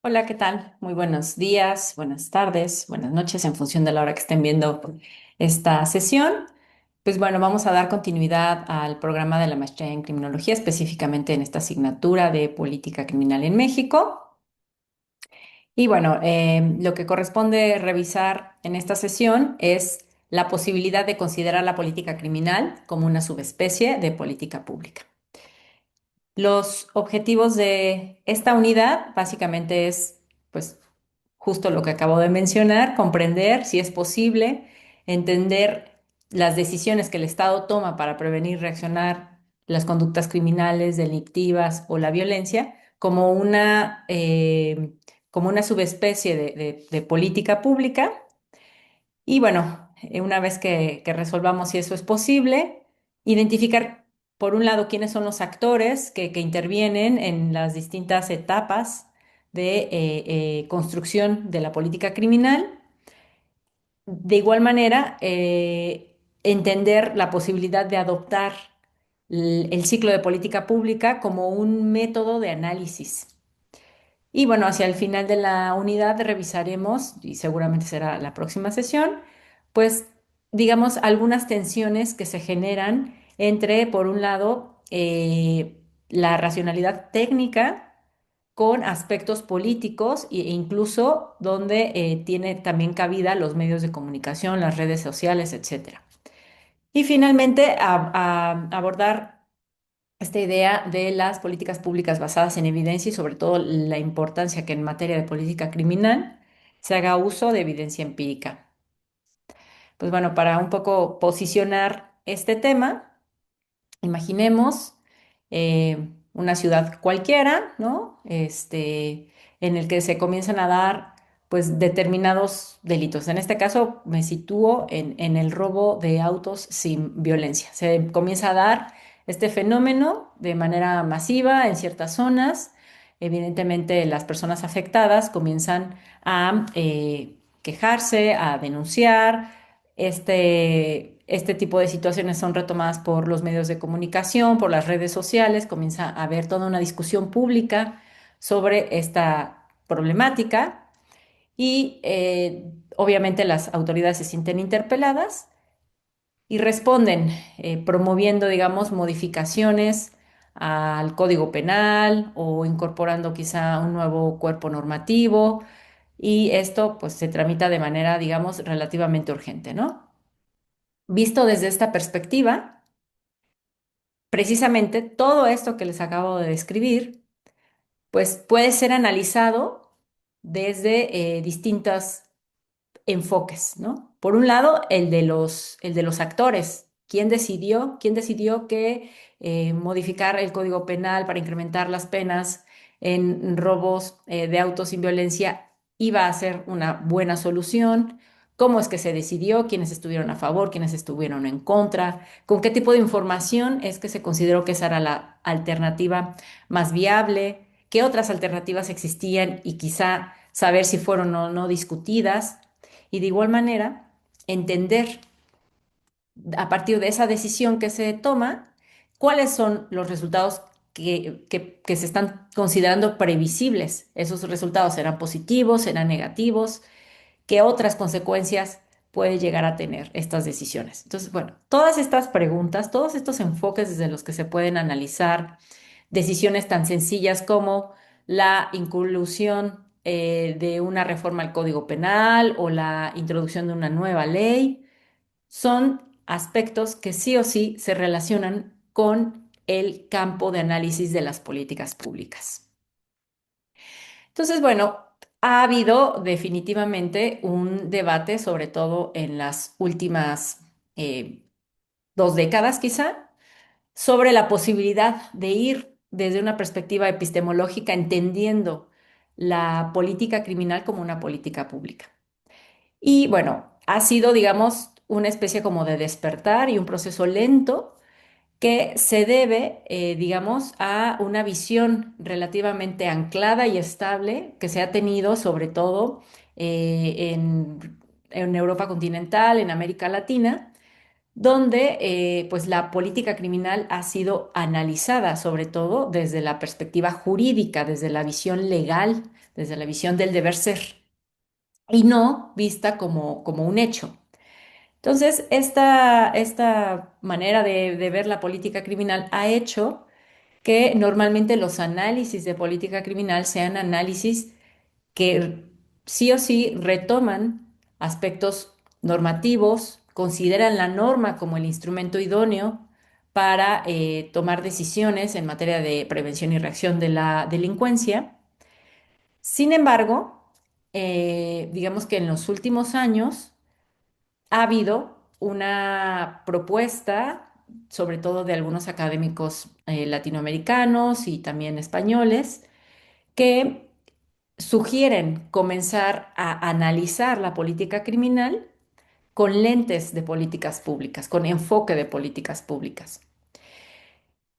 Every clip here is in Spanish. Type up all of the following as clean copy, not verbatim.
Hola, ¿qué tal? Muy buenos días, buenas tardes, buenas noches, en función de la hora que estén viendo esta sesión. Pues bueno, vamos a dar continuidad al programa de la maestría en criminología, específicamente en esta asignatura de política criminal en México. Y bueno, lo que corresponde revisar en esta sesión es la posibilidad de considerar la política criminal como una subespecie de política pública. Los objetivos de esta unidad básicamente es, pues, justo lo que acabo de mencionar, comprender si es posible, entender las decisiones que el Estado toma para prevenir y reaccionar las conductas criminales, delictivas o la violencia como una subespecie de política pública. Y bueno, una vez que resolvamos si eso es posible, identificar, por un lado, quiénes son los actores que intervienen en las distintas etapas de construcción de la política criminal. De igual manera, entender la posibilidad de adoptar el ciclo de política pública como un método de análisis. Y bueno, hacia el final de la unidad revisaremos, y seguramente será la próxima sesión, pues digamos algunas tensiones que se generan entre, por un lado, la racionalidad técnica con aspectos políticos e incluso donde tiene también cabida los medios de comunicación, las redes sociales, etcétera. Y finalmente, abordar esta idea de las políticas públicas basadas en evidencia y sobre todo la importancia que en materia de política criminal se haga uso de evidencia empírica. Pues bueno, para un poco posicionar este tema, imaginemos una ciudad cualquiera, ¿no? En el que se comienzan a dar pues determinados delitos. En este caso me sitúo en el robo de autos sin violencia. Se comienza a dar este fenómeno de manera masiva en ciertas zonas. Evidentemente las personas afectadas comienzan a quejarse, a denunciar. Este tipo de situaciones son retomadas por los medios de comunicación, por las redes sociales, comienza a haber toda una discusión pública sobre esta problemática y obviamente las autoridades se sienten interpeladas y responden promoviendo, digamos, modificaciones al Código Penal o incorporando quizá un nuevo cuerpo normativo y esto pues se tramita de manera, digamos, relativamente urgente, ¿no? Visto desde esta perspectiva, precisamente todo esto que les acabo de describir, pues puede ser analizado desde distintos enfoques, ¿no? Por un lado, el de los actores. Quién decidió que modificar el Código Penal para incrementar las penas en robos de autos sin violencia iba a ser una buena solución? ¿Cómo es que se decidió? ¿Quiénes estuvieron a favor? ¿Quiénes estuvieron en contra? ¿Con qué tipo de información es que se consideró que esa era la alternativa más viable? ¿Qué otras alternativas existían y quizá saber si fueron o no discutidas? Y de igual manera, entender a partir de esa decisión que se toma, cuáles son los resultados que se están considerando previsibles. Esos resultados serán positivos, serán negativos, qué otras consecuencias puede llegar a tener estas decisiones. Entonces, bueno, todas estas preguntas, todos estos enfoques desde los que se pueden analizar decisiones tan sencillas como la inclusión de una reforma al Código Penal o la introducción de una nueva ley, son aspectos que sí o sí se relacionan con el campo de análisis de las políticas públicas. Entonces, bueno, ha habido definitivamente un debate, sobre todo en las últimas 2 décadas quizá, sobre la posibilidad de ir desde una perspectiva epistemológica entendiendo la política criminal como una política pública. Y bueno, ha sido, digamos, una especie como de despertar y un proceso lento que se debe, digamos, a una visión relativamente anclada y estable que se ha tenido sobre todo en Europa continental, en América Latina, donde pues la política criminal ha sido analizada sobre todo desde la perspectiva jurídica, desde la visión legal, desde la visión del deber ser y no vista como un hecho. Entonces, esta manera de ver la política criminal ha hecho que normalmente los análisis de política criminal sean análisis que sí o sí retoman aspectos normativos, consideran la norma como el instrumento idóneo para tomar decisiones en materia de prevención y reacción de la delincuencia. Sin embargo, digamos que en los últimos años ha habido una propuesta, sobre todo de algunos académicos latinoamericanos y también españoles, que sugieren comenzar a analizar la política criminal con lentes de políticas públicas, con enfoque de políticas públicas.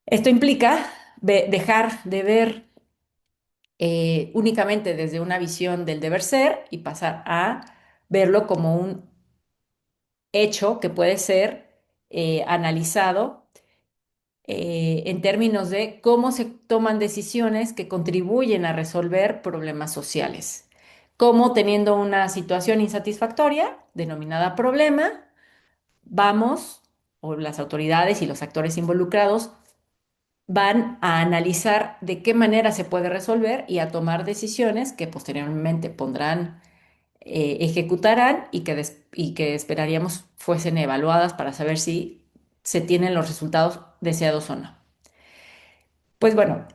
Esto implica dejar de ver únicamente desde una visión del deber ser y pasar a verlo como un hecho que puede ser analizado en términos de cómo se toman decisiones que contribuyen a resolver problemas sociales. Cómo teniendo una situación insatisfactoria, denominada problema, vamos, o las autoridades y los actores involucrados, van a analizar de qué manera se puede resolver y a tomar decisiones que posteriormente pondrán, ejecutarán y que esperaríamos fuesen evaluadas para saber si se tienen los resultados deseados o no. Pues bueno,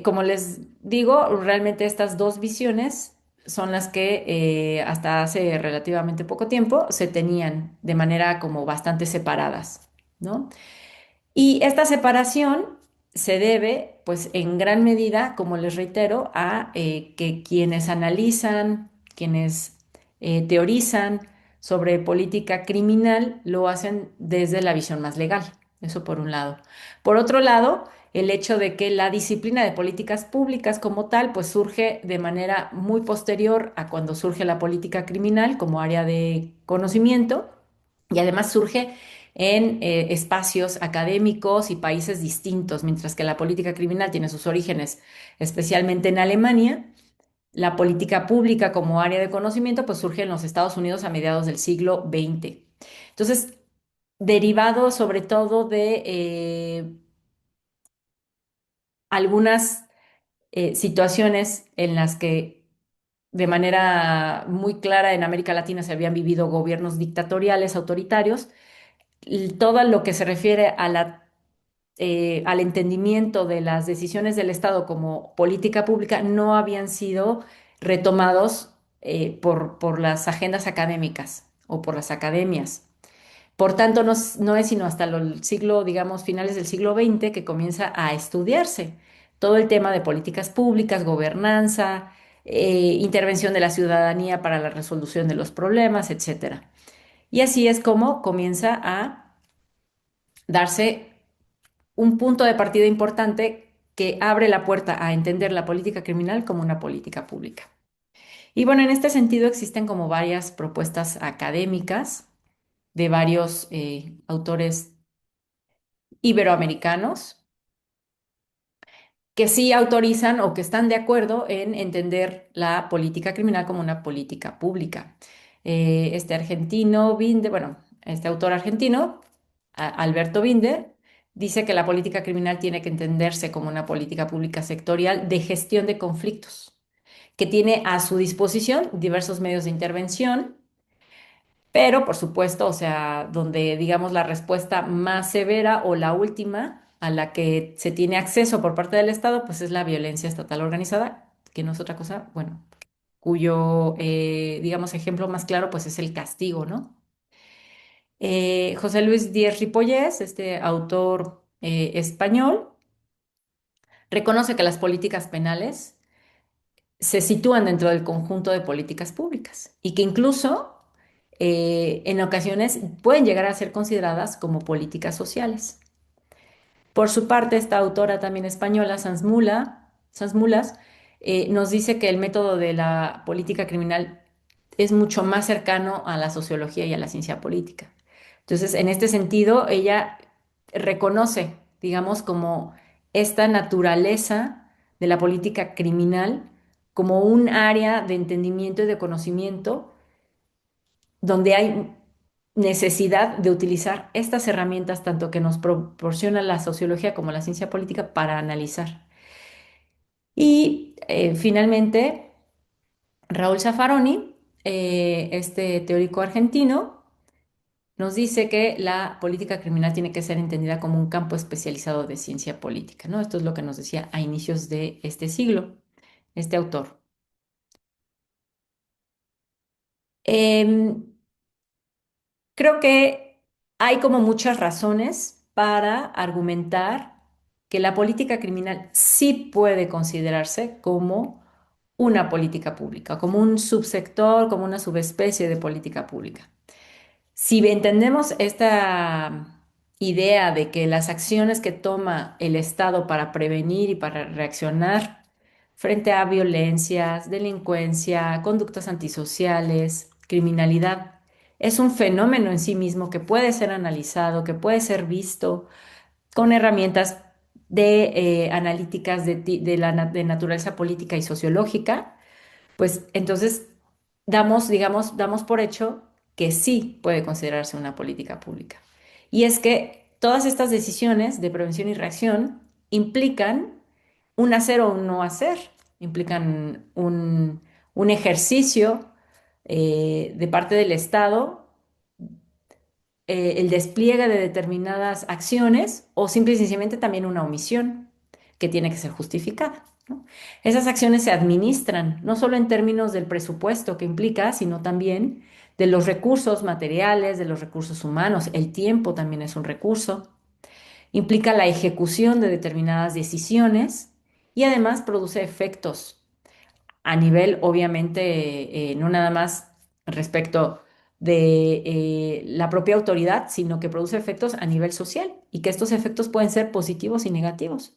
como les digo, realmente estas dos visiones son las que hasta hace relativamente poco tiempo se tenían de manera como bastante separadas, ¿no? Y esta separación se debe, pues en gran medida, como les reitero, a que quienes analizan, quienes teorizan sobre política criminal, lo hacen desde la visión más legal. Eso por un lado. Por otro lado, el hecho de que la disciplina de políticas públicas como tal, pues surge de manera muy posterior a cuando surge la política criminal como área de conocimiento y además surge en espacios académicos y países distintos, mientras que la política criminal tiene sus orígenes especialmente en Alemania. La política pública como área de conocimiento pues surge en los Estados Unidos a mediados del siglo XX. Entonces, derivado sobre todo de algunas situaciones en las que de manera muy clara en América Latina se habían vivido gobiernos dictatoriales, autoritarios, todo lo que se refiere a al entendimiento de las decisiones del Estado como política pública no habían sido retomados por las agendas académicas o por las academias. Por tanto, no es sino hasta el siglo, digamos, finales del siglo XX que comienza a estudiarse todo el tema de políticas públicas, gobernanza, intervención de la ciudadanía para la resolución de los problemas, etcétera. Y así es como comienza a darse un punto de partida importante que abre la puerta a entender la política criminal como una política pública. Y bueno, en este sentido existen como varias propuestas académicas de varios autores iberoamericanos que sí autorizan o que están de acuerdo en entender la política criminal como una política pública. Este argentino, Binder, bueno, este autor argentino, Alberto Binder, dice que la política criminal tiene que entenderse como una política pública sectorial de gestión de conflictos, que tiene a su disposición diversos medios de intervención, pero por supuesto, o sea, donde digamos la respuesta más severa o la última a la que se tiene acceso por parte del Estado, pues es la violencia estatal organizada, que no es otra cosa, bueno, cuyo, digamos, ejemplo más claro, pues es el castigo, ¿no? José Luis Díez Ripollés, este autor español, reconoce que las políticas penales se sitúan dentro del conjunto de políticas públicas y que incluso en ocasiones pueden llegar a ser consideradas como políticas sociales. Por su parte, esta autora también española, Sanz Mulas, nos dice que el método de la política criminal es mucho más cercano a la sociología y a la ciencia política, Entonces, en este sentido, ella reconoce, digamos, como esta naturaleza de la política criminal como un área de entendimiento y de conocimiento donde hay necesidad de utilizar estas herramientas, tanto que nos proporciona la sociología como la ciencia política, para analizar. Y finalmente, Raúl Zaffaroni, este teórico argentino, nos dice que la política criminal tiene que ser entendida como un campo especializado de ciencia política, ¿no? Esto es lo que nos decía a inicios de este siglo, este autor. Em, Creo que hay como muchas razones para argumentar que la política criminal sí puede considerarse como una política pública, como un subsector, como una subespecie de política pública. Si entendemos esta idea de que las acciones que toma el Estado para prevenir y para reaccionar frente a violencias, delincuencia, conductas antisociales, criminalidad, es un fenómeno en sí mismo que puede ser analizado, que puede ser visto con herramientas de analíticas de naturaleza política y sociológica, pues entonces digamos, damos por hecho que sí puede considerarse una política pública. Y es que todas estas decisiones de prevención y reacción implican un hacer o un no hacer, implican un ejercicio de parte del Estado, el despliegue de determinadas acciones o simple y sencillamente también una omisión que tiene que ser justificada, ¿no? Esas acciones se administran no solo en términos del presupuesto que implica, sino también de los recursos materiales, de los recursos humanos. El tiempo también es un recurso. Implica la ejecución de determinadas decisiones y además produce efectos a nivel, obviamente, no nada más respecto de la propia autoridad, sino que produce efectos a nivel social y que estos efectos pueden ser positivos y negativos.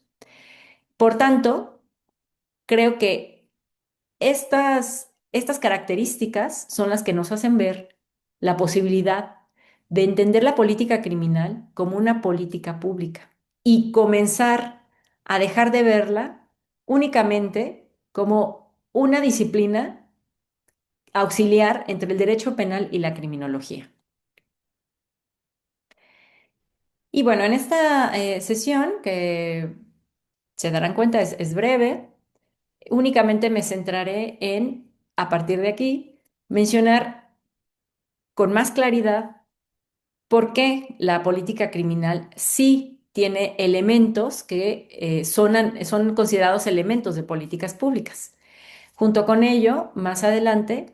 Por tanto, creo que estas características son las que nos hacen ver la posibilidad de entender la política criminal como una política pública y comenzar a dejar de verla únicamente como una disciplina auxiliar entre el derecho penal y la criminología. Y bueno, en esta sesión, que se darán cuenta es breve, únicamente me centraré en, a partir de aquí, mencionar con más claridad por qué la política criminal sí tiene elementos que son considerados elementos de políticas públicas. Junto con ello, más adelante,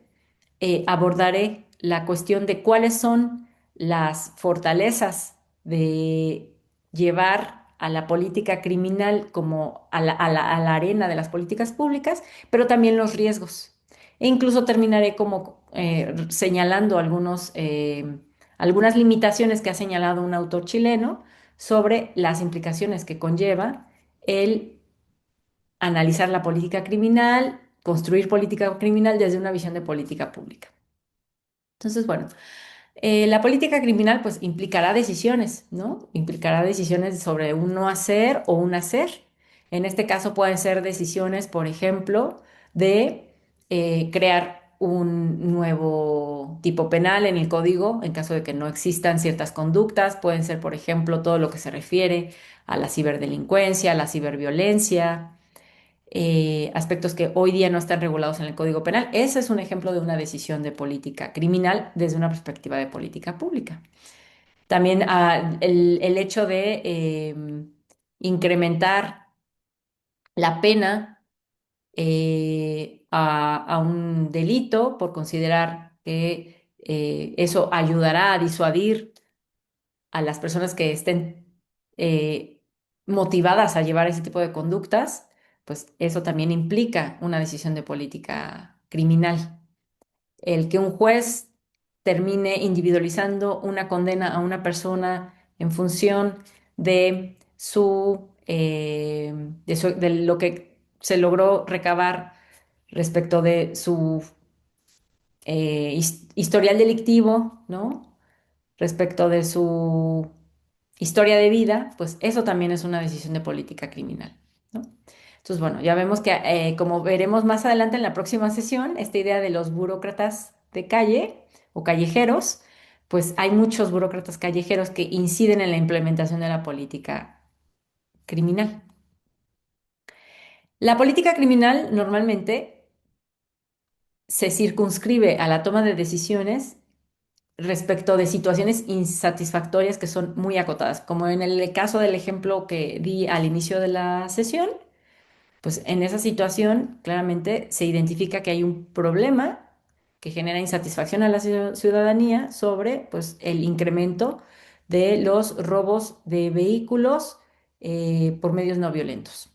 abordaré la cuestión de cuáles son las fortalezas de llevar a la política criminal como a la arena de las políticas públicas, pero también los riesgos. E incluso terminaré como señalando algunas limitaciones que ha señalado un autor chileno sobre las implicaciones que conlleva el analizar la política criminal, construir política criminal desde una visión de política pública. Entonces, bueno, la política criminal pues implicará decisiones, ¿no? Implicará decisiones sobre un no hacer o un hacer. En este caso pueden ser decisiones, por ejemplo, de crear un nuevo tipo penal en el código en caso de que no existan ciertas conductas. Pueden ser, por ejemplo, todo lo que se refiere a la ciberdelincuencia, a la ciberviolencia, aspectos que hoy día no están regulados en el Código Penal. Ese es un ejemplo de una decisión de política criminal desde una perspectiva de política pública. También el hecho de incrementar la pena a un delito por considerar que eso ayudará a disuadir a las personas que estén motivadas a llevar ese tipo de conductas, pues eso también implica una decisión de política criminal. El que un juez termine individualizando una condena a una persona en función de lo que se logró recabar respecto de su historial delictivo, ¿no? respecto de su historia de vida, pues eso también es una decisión de política criminal, ¿no? Entonces, bueno, ya vemos que, como veremos más adelante en la próxima sesión, esta idea de los burócratas de calle o callejeros, pues hay muchos burócratas callejeros que inciden en la implementación de la política criminal. La política criminal normalmente se circunscribe a la toma de decisiones respecto de situaciones insatisfactorias que son muy acotadas, como en el caso del ejemplo que di al inicio de la sesión. Pues en esa situación claramente se identifica que hay un problema que genera insatisfacción a la ciudadanía sobre pues, el incremento de los robos de vehículos por medios no violentos.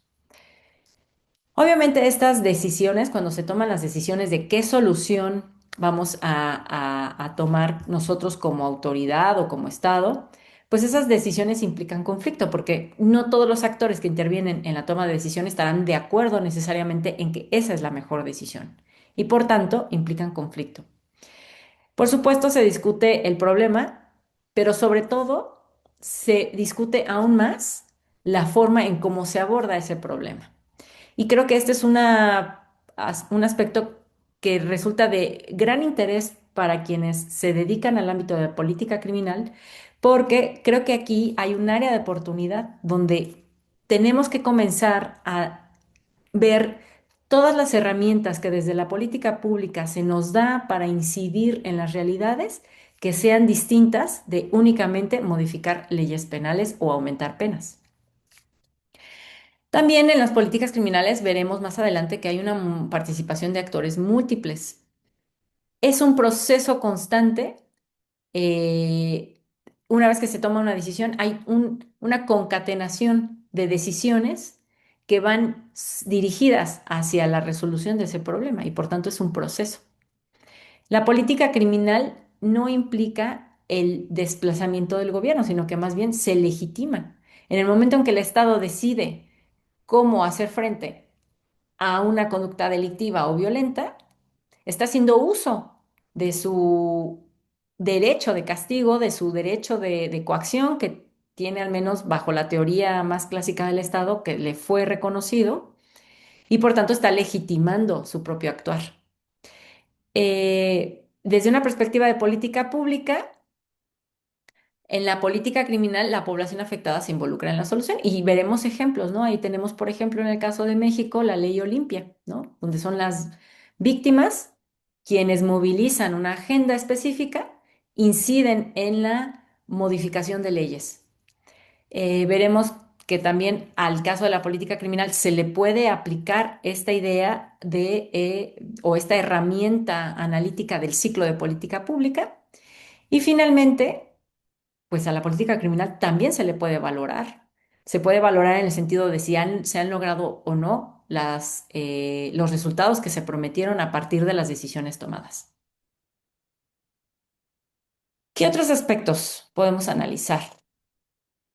Obviamente estas decisiones, cuando se toman las decisiones de qué solución vamos a tomar nosotros como autoridad o como Estado, pues esas decisiones implican conflicto, porque no todos los actores que intervienen en la toma de decisiones estarán de acuerdo necesariamente en que esa es la mejor decisión y por tanto implican conflicto. Por supuesto, se discute el problema, pero sobre todo se discute aún más la forma en cómo se aborda ese problema. Y creo que este es un aspecto que resulta de gran interés para quienes se dedican al ámbito de la política criminal, porque creo que aquí hay un área de oportunidad donde tenemos que comenzar a ver todas las herramientas que desde la política pública se nos da para incidir en las realidades que sean distintas de únicamente modificar leyes penales o aumentar penas. También en las políticas criminales veremos más adelante que hay una participación de actores múltiples. Es un proceso constante. eh, una vez que se toma una decisión, hay una concatenación de decisiones que van dirigidas hacia la resolución de ese problema y por tanto es un proceso. La política criminal no implica el desplazamiento del gobierno, sino que más bien se legitima. En el momento en que el Estado decide cómo hacer frente a una conducta delictiva o violenta, está haciendo uso de su derecho de castigo, de su derecho de coacción, que tiene al menos bajo la teoría más clásica del Estado, que le fue reconocido, y por tanto está legitimando su propio actuar. Desde una perspectiva de política pública, en la política criminal, la población afectada se involucra en la solución y veremos ejemplos, ¿no? Ahí tenemos, por ejemplo, en el caso de México, la ley Olimpia, ¿no? Donde son las víctimas quienes movilizan una agenda específica, inciden en la modificación de leyes. Veremos que también al caso de la política criminal se le puede aplicar esta idea o esta herramienta analítica del ciclo de política pública. Y finalmente, pues a la política criminal también se le puede valorar. Se puede valorar en el sentido de si se han logrado o no los resultados que se prometieron a partir de las decisiones tomadas. ¿Qué otros aspectos podemos analizar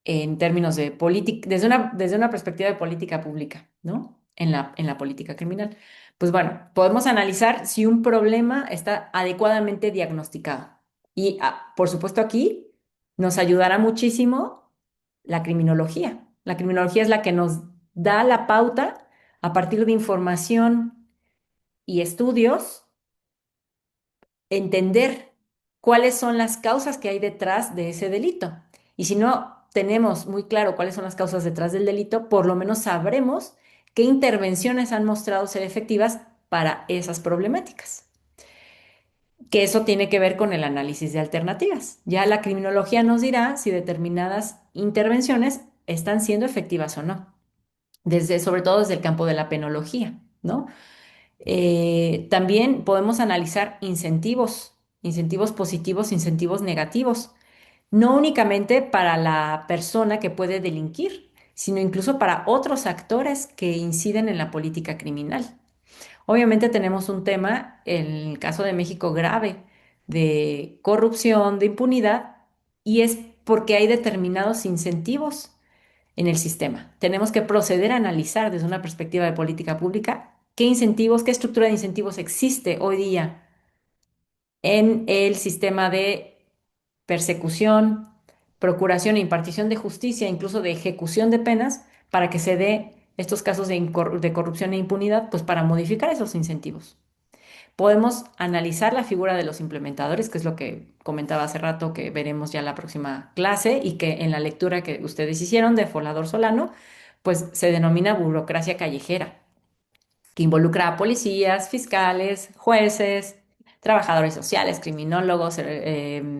en términos de política, desde una perspectiva de política pública, ¿no? En la política criminal. Pues bueno, podemos analizar si un problema está adecuadamente diagnosticado. Y por supuesto aquí nos ayudará muchísimo la criminología. La criminología es la que nos da la pauta a partir de información y estudios entender cuáles son las causas que hay detrás de ese delito. Y si no tenemos muy claro cuáles son las causas detrás del delito, por lo menos sabremos qué intervenciones han mostrado ser efectivas para esas problemáticas. Que eso tiene que ver con el análisis de alternativas. Ya la criminología nos dirá si determinadas intervenciones están siendo efectivas o no, sobre todo desde el campo de la penología, ¿no? También podemos analizar incentivos positivos, incentivos negativos, no únicamente para la persona que puede delinquir, sino incluso para otros actores que inciden en la política criminal. Obviamente tenemos un tema, en el caso de México, grave de corrupción, de impunidad, y es porque hay determinados incentivos en el sistema. Tenemos que proceder a analizar desde una perspectiva de política pública qué incentivos, qué estructura de incentivos existe hoy día en el sistema de persecución, procuración e impartición de justicia, incluso de ejecución de penas, para que se dé estos casos de corrupción e impunidad, pues para modificar esos incentivos. Podemos analizar la figura de los implementadores, que es lo que comentaba hace rato, que veremos ya en la próxima clase y que en la lectura que ustedes hicieron de Folador Solano, pues se denomina burocracia callejera, que involucra a policías, fiscales, jueces, trabajadores sociales, criminólogos, e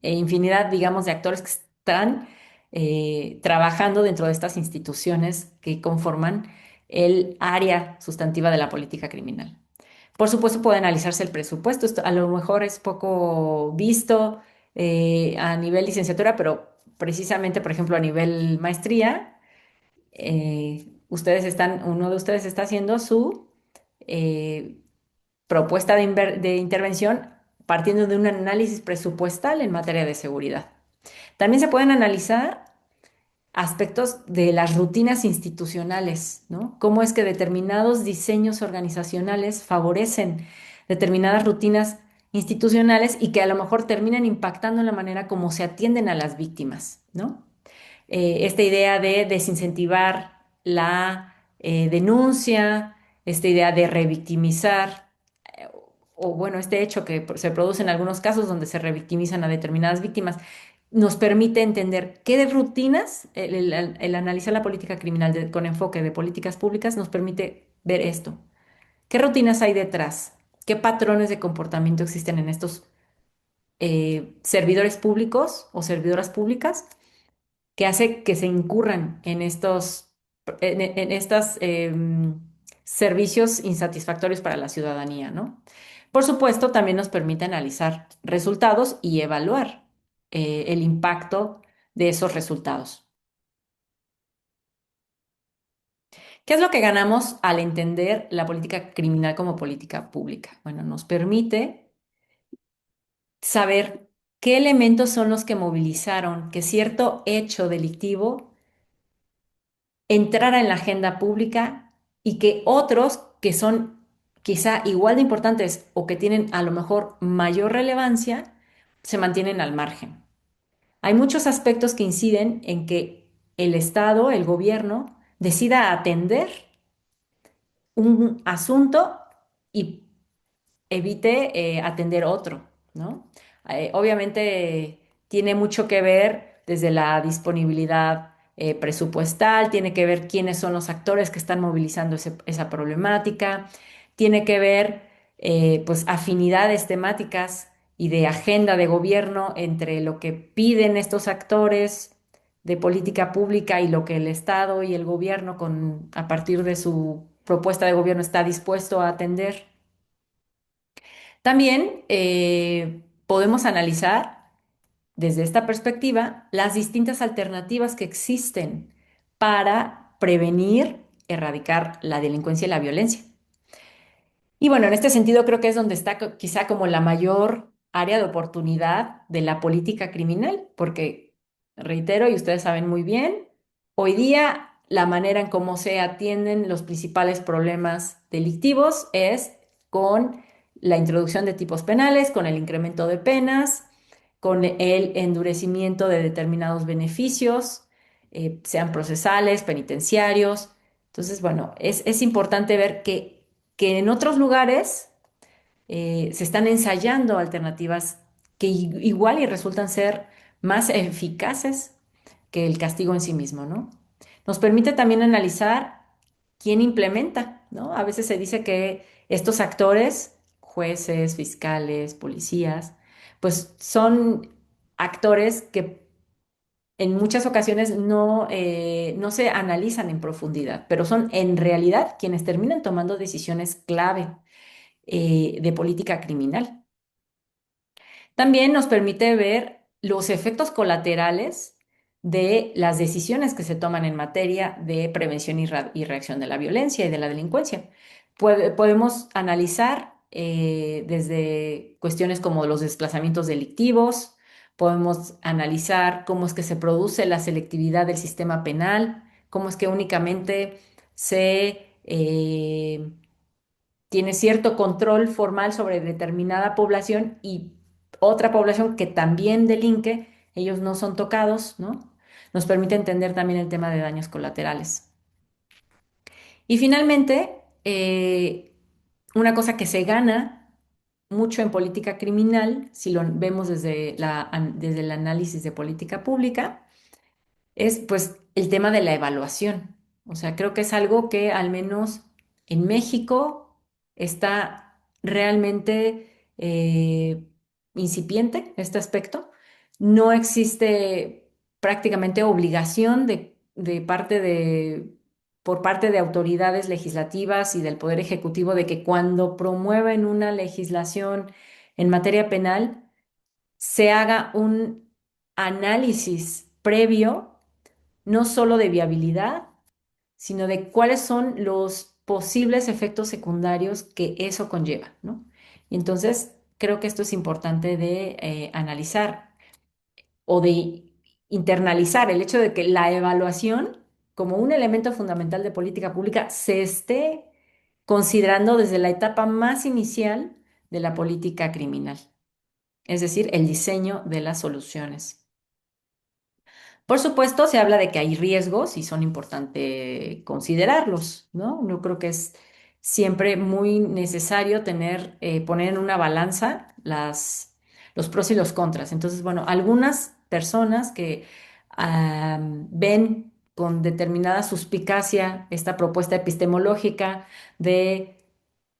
infinidad, digamos, de actores que están trabajando dentro de estas instituciones que conforman el área sustantiva de la política criminal. Por supuesto, puede analizarse el presupuesto. Esto a lo mejor es poco visto a nivel licenciatura, pero precisamente, por ejemplo, a nivel maestría, uno de ustedes está haciendo su eh, propuesta de intervención partiendo de un análisis presupuestal en materia de seguridad. También se pueden analizar aspectos de las rutinas institucionales, ¿no? Cómo es que determinados diseños organizacionales favorecen determinadas rutinas institucionales y que a lo mejor terminan impactando en la manera como se atienden a las víctimas, ¿no? Esta idea de desincentivar la denuncia, esta idea de revictimizar, eh, o bueno, este hecho que se produce en algunos casos donde se revictimizan a determinadas víctimas, nos permite entender qué rutinas, el analizar la política criminal con enfoque de políticas públicas nos permite ver esto. ¿Qué rutinas hay detrás? ¿Qué patrones de comportamiento existen en estos servidores públicos o servidoras públicas que hace que se incurran en en estos servicios insatisfactorios para la ciudadanía, ¿no? Por supuesto, también nos permite analizar resultados y evaluar el impacto de esos resultados. ¿Qué es lo que ganamos al entender la política criminal como política pública? Bueno, nos permite saber qué elementos son los que movilizaron que cierto hecho delictivo entrara en la agenda pública y que otros que son quizá igual de importantes o que tienen a lo mejor mayor relevancia se mantienen al margen. Hay muchos aspectos que inciden en que el Estado, el gobierno, decida atender un asunto y evite atender otro, ¿no? Obviamente tiene mucho que ver desde la disponibilidad presupuestal, tiene que ver quiénes son los actores que están movilizando esa problemática, tiene que ver pues afinidades temáticas y de agenda de gobierno entre lo que piden estos actores de política pública y lo que el Estado y el gobierno a partir de su propuesta de gobierno está dispuesto a atender. También podemos analizar desde esta perspectiva las distintas alternativas que existen para prevenir, erradicar la delincuencia y la violencia. Y bueno, en este sentido creo que es donde está quizá como la mayor área de oportunidad de la política criminal, porque reitero, y ustedes saben muy bien, hoy día la manera en cómo se atienden los principales problemas delictivos es con la introducción de tipos penales, con el incremento de penas, con el endurecimiento de determinados beneficios, sean procesales, penitenciarios. Entonces, bueno, es importante ver que en otros lugares se están ensayando alternativas que igual y resultan ser más eficaces que el castigo en sí mismo, ¿no? Nos permite también analizar quién implementa, ¿no? A veces se dice que estos actores, jueces, fiscales, policías, pues son actores que en muchas ocasiones no se analizan en profundidad, pero son en realidad quienes terminan tomando decisiones clave de política criminal. También nos permite ver los efectos colaterales de las decisiones que se toman en materia de prevención y reacción de la violencia y de la delincuencia. Podemos analizar desde cuestiones como los desplazamientos delictivos, podemos analizar cómo es que se produce la selectividad del sistema penal, cómo es que únicamente se tiene cierto control formal sobre determinada población y otra población que también delinque, ellos no son tocados, ¿no? Nos permite entender también el tema de daños colaterales. Y finalmente, una cosa que se gana mucho en política criminal, si lo vemos desde el análisis de política pública, es pues el tema de la evaluación. O sea, creo que es algo que al menos en México está realmente incipiente este aspecto. No existe prácticamente obligación por parte de autoridades legislativas y del Poder Ejecutivo de que cuando promueven una legislación en materia penal se haga un análisis previo no solo de viabilidad, sino de cuáles son los posibles efectos secundarios que eso conlleva, ¿no? Y entonces, creo que esto es importante de analizar o de internalizar el hecho de que la evaluación, como un elemento fundamental de política pública, se esté considerando desde la etapa más inicial de la política criminal, es decir, el diseño de las soluciones. Por supuesto, se habla de que hay riesgos y son importantes considerarlos, ¿no? Yo creo que es siempre muy necesario poner en una balanza los pros y los contras. Entonces, bueno, algunas personas que ven con determinada suspicacia esta propuesta epistemológica de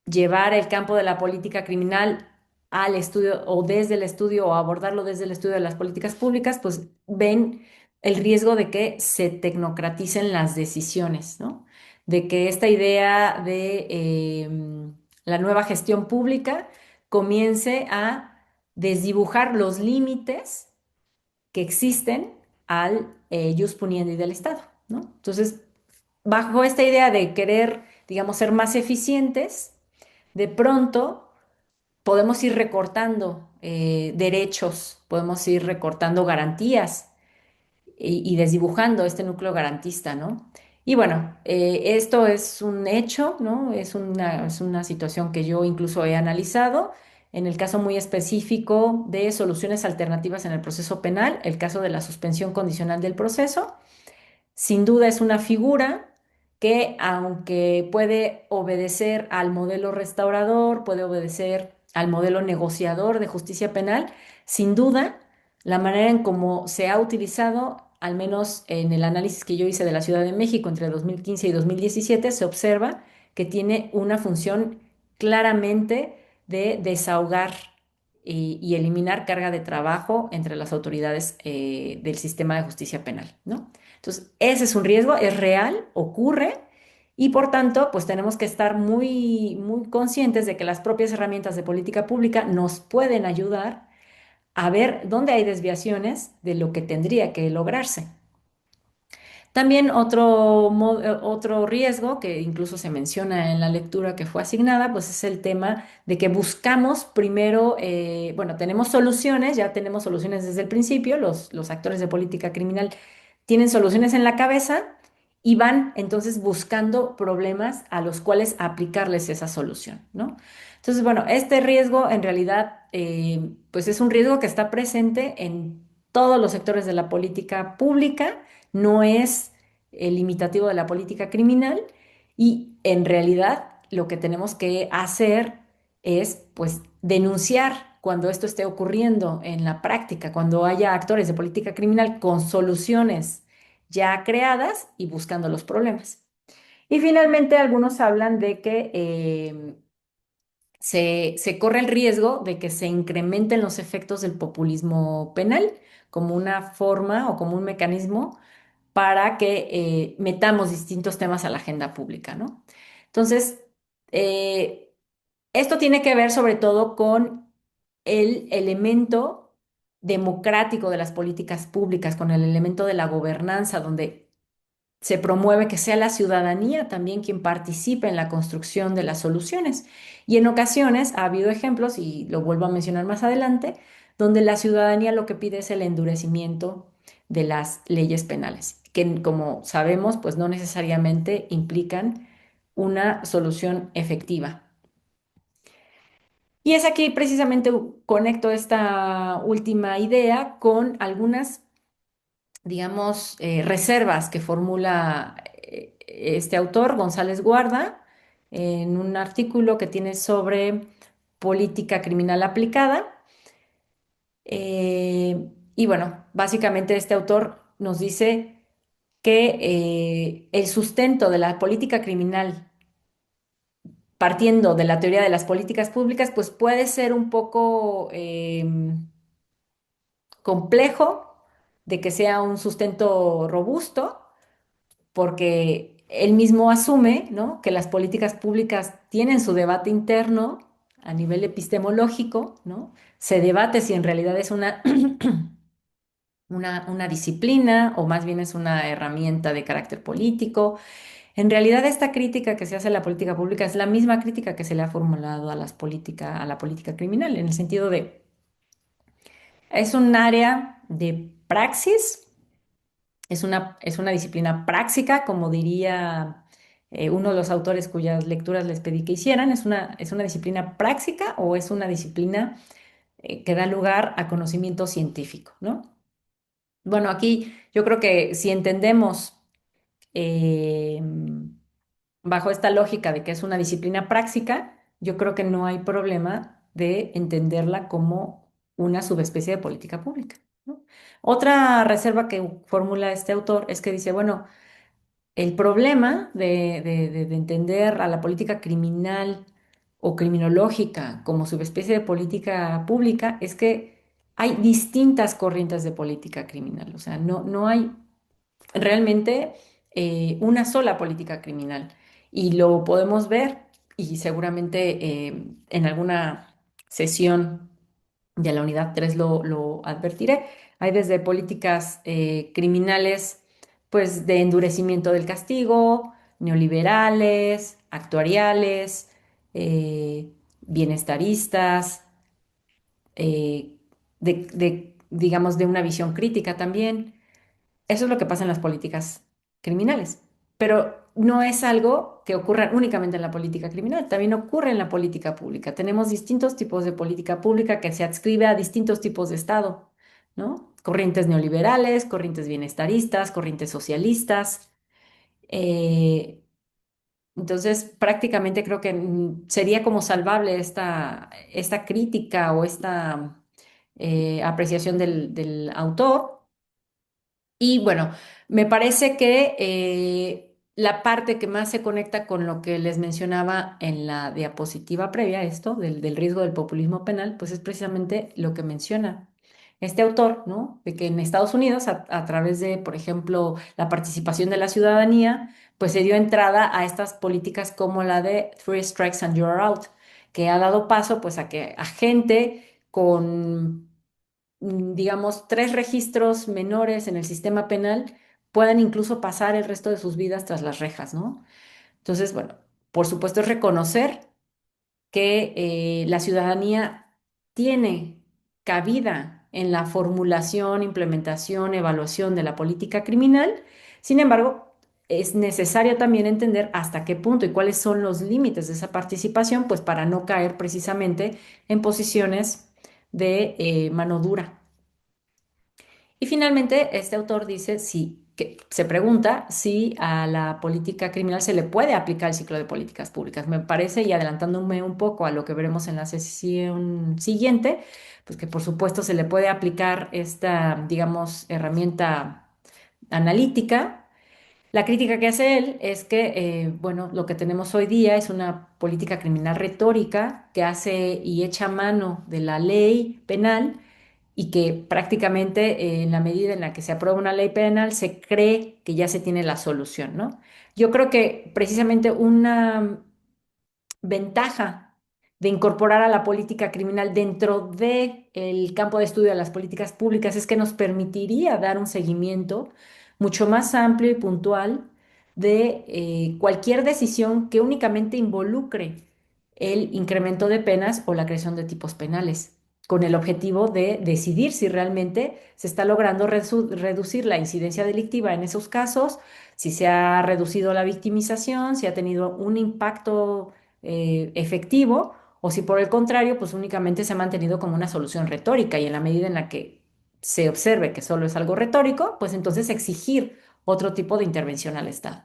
llevar el campo de la política criminal al estudio o desde el estudio o abordarlo desde el estudio de las políticas públicas, pues ven el riesgo de que se tecnocraticen las decisiones, ¿no? De que esta idea de la nueva gestión pública comience a desdibujar los límites que existen al jus puniendi del Estado, ¿no? Entonces, bajo esta idea de querer, digamos, ser más eficientes, de pronto podemos ir recortando derechos, podemos ir recortando garantías y desdibujando este núcleo garantista, ¿no? Y bueno, esto es un hecho, ¿no? Es una situación que yo incluso he analizado en el caso muy específico de soluciones alternativas en el proceso penal, el caso de la suspensión condicional del proceso. Sin duda es una figura que, aunque puede obedecer al modelo restaurador, puede obedecer al modelo negociador de justicia penal, sin duda, la manera en cómo se ha utilizado, al menos en el análisis que yo hice de la Ciudad de México entre 2015 y 2017, se observa que tiene una función claramente de desahogar y eliminar carga de trabajo entre las autoridades del sistema de justicia penal, ¿no? Entonces, ese es un riesgo, es real, ocurre y por tanto, pues tenemos que estar muy, muy conscientes de que las propias herramientas de política pública nos pueden ayudar a ver dónde hay desviaciones de lo que tendría que lograrse. También otro riesgo que incluso se menciona en la lectura que fue asignada, pues es el tema de que buscamos primero, bueno, tenemos soluciones, ya tenemos soluciones desde el principio, los actores de política criminal tienen soluciones en la cabeza y van entonces buscando problemas a los cuales aplicarles esa solución, ¿no? Entonces, bueno, este riesgo en realidad, pues es un riesgo que está presente en todos los sectores de la política pública, no es limitativo de la política criminal y en realidad lo que tenemos que hacer es pues denunciar cuando esto esté ocurriendo en la práctica, cuando haya actores de política criminal con soluciones ya creadas y buscando los problemas. Y finalmente algunos hablan de que se corre el riesgo de que se incrementen los efectos del populismo penal como una forma o como un mecanismo para que metamos distintos temas a la agenda pública, ¿no? Entonces, eh, esto tiene que ver sobre todo con el elemento democrático de las políticas públicas, con el elemento de la gobernanza, donde se promueve que sea la ciudadanía también quien participe en la construcción de las soluciones. Y en ocasiones ha habido ejemplos, y lo vuelvo a mencionar más adelante, donde la ciudadanía lo que pide es el endurecimiento de las leyes penales, que como sabemos, pues no necesariamente implican una solución efectiva. Y es aquí precisamente conecto esta última idea con algunas, digamos, reservas que formula este autor, González Guarda, en un artículo que tiene sobre política criminal aplicada. Y bueno, básicamente este autor nos dice que el sustento de la política criminal, partiendo de la teoría de las políticas públicas, pues puede ser un poco complejo de que sea un sustento robusto, porque él mismo asume, ¿no?, que las políticas públicas tienen su debate interno a nivel epistemológico, ¿no? Se debate si en realidad es una disciplina o más bien es una herramienta de carácter político. En realidad, esta crítica que se hace a la política pública es la misma crítica que se le ha formulado a a la política criminal, en el sentido de, es un área de praxis, es una disciplina práctica, como diría uno de los autores cuyas lecturas les pedí que hicieran, es una disciplina práctica o es una disciplina que da lugar a conocimiento científico, ¿no? Bueno, aquí yo creo que si entendemos eh, bajo esta lógica de que es una disciplina práctica, yo creo que no hay problema de entenderla como una subespecie de política pública, ¿no? Otra reserva que formula este autor es que dice, bueno, el problema de entender a la política criminal o criminológica como subespecie de política pública es que hay distintas corrientes de política criminal, o sea, no hay realmente una sola política criminal. Y lo podemos ver y seguramente en alguna sesión de la unidad 3 lo advertiré. Hay desde políticas criminales, pues de endurecimiento del castigo, neoliberales, actuariales, eh, bienestaristas, digamos, de una visión crítica también. Eso es lo que pasa en las políticas criminales, pero no es algo que ocurra únicamente en la política criminal, también ocurre en la política pública. Tenemos distintos tipos de política pública que se adscribe a distintos tipos de Estado, ¿no? Corrientes neoliberales, corrientes bienestaristas, corrientes socialistas. eh, entonces, prácticamente creo que sería como salvable esta crítica o esta apreciación del autor y bueno, me parece que la parte que más se conecta con lo que les mencionaba en la diapositiva previa, esto del riesgo del populismo penal, pues es precisamente lo que menciona este autor, ¿no? De que en Estados Unidos, a través de, por ejemplo, la participación de la ciudadanía, pues se dio entrada a estas políticas como la de Three Strikes and You're Out, que ha dado paso pues a que a gente con digamos, tres registros menores en el sistema penal puedan incluso pasar el resto de sus vidas tras las rejas, ¿no? Entonces, bueno, por supuesto es reconocer que la ciudadanía tiene cabida en la formulación, implementación, evaluación de la política criminal. Sin embargo, es necesario también entender hasta qué punto y cuáles son los límites de esa participación, pues para no caer precisamente en posiciones de mano dura. Y finalmente, este autor dice que se pregunta si a la política criminal se le puede aplicar el ciclo de políticas públicas. Me parece, y adelantándome un poco a lo que veremos en la sesión siguiente, pues que por supuesto se le puede aplicar esta, digamos, herramienta analítica. La crítica que hace él es que, bueno, lo que tenemos hoy día es una política criminal retórica que hace y echa mano de la ley penal y que prácticamente en la medida en la que se aprueba una ley penal se cree que ya se tiene la solución, ¿no? Yo creo que precisamente una ventaja de incorporar a la política criminal dentro del campo de estudio de las políticas públicas es que nos permitiría dar un seguimiento mucho más amplio y puntual de cualquier decisión que únicamente involucre el incremento de penas o la creación de tipos penales, con el objetivo de decidir si realmente se está logrando reducir la incidencia delictiva en esos casos, si se ha reducido la victimización, si ha tenido un impacto efectivo o si por el contrario, pues únicamente se ha mantenido como una solución retórica y en la medida en la que se observe que solo es algo retórico, pues entonces exigir otro tipo de intervención al Estado.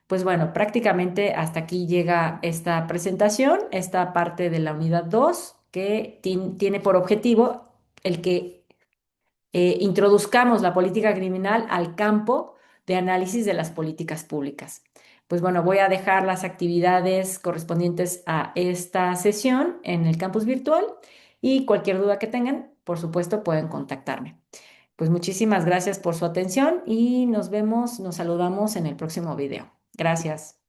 Pues bueno, prácticamente hasta aquí llega esta presentación, esta parte de la unidad 2 que tiene por objetivo el que introduzcamos la política criminal al campo de análisis de las políticas públicas. Pues bueno, voy a dejar las actividades correspondientes a esta sesión en el campus virtual y cualquier duda que tengan, por supuesto, pueden contactarme. Pues muchísimas gracias por su atención y nos vemos, nos saludamos en el próximo video. Gracias.